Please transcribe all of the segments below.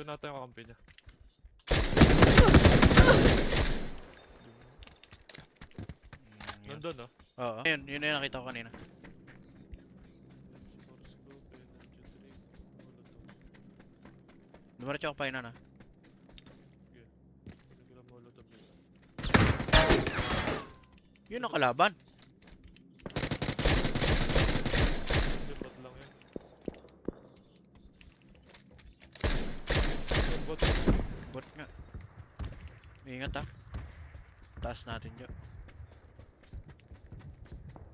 natin yung kakampi niya. Nandun ah. Oo. Yun yung nakita ko kanina. Dumaretso ako pa yun na. Yun ang kalaban. Bot lang yun. Bot. Bot nga. Ingat ah. Taas natin dyan.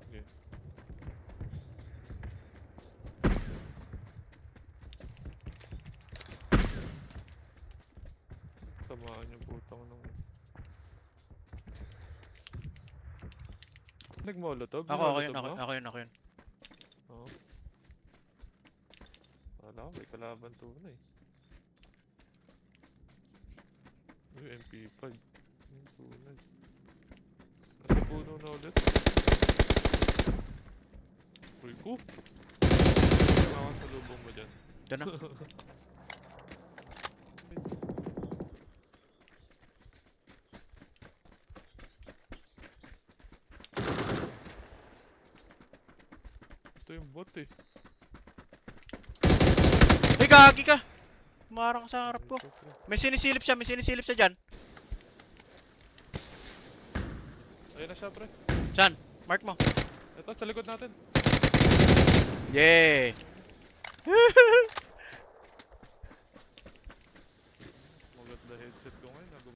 Okay. Tamaan yung putang nung... Nag-molotov? Ako yun. Ako yun. Oo. Wala ko, may kalaban tunay. Uy, MP5. Yung tunay. Nasa puno na ulit. Uy ko! Makasalubong mo dyan. Dyan na. Ito yung bot eh. Hey, gagi ka! Marang ka sa harap ko. May sinisilip siya dyan. Ayun na siya pre. Saan? Mark mo. Ito, sa likod natin. Yeah!